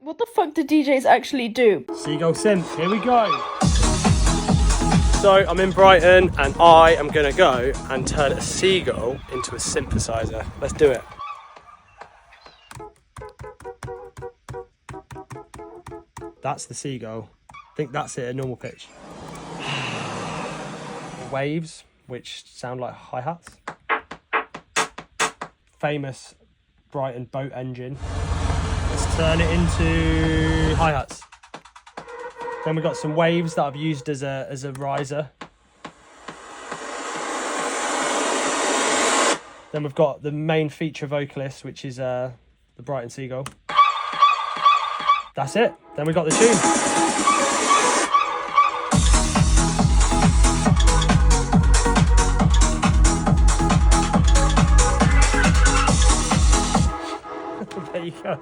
What the fuck do DJs actually do? Seagull synth, here we go. So I'm in Brighton and I am gonna go and turn a seagull into a synthesizer. Let's do it. That's the seagull. I think that's it at normal pitch. Waves, which sound like hi-hats. Famous Brighton boat engine. Let's turn it into hi-hats. Then we've got some waves that I've used as a riser. Then we've got the main feature vocalist, which is the Brighton Seagull. That's it. Then we've got the tune. There you go.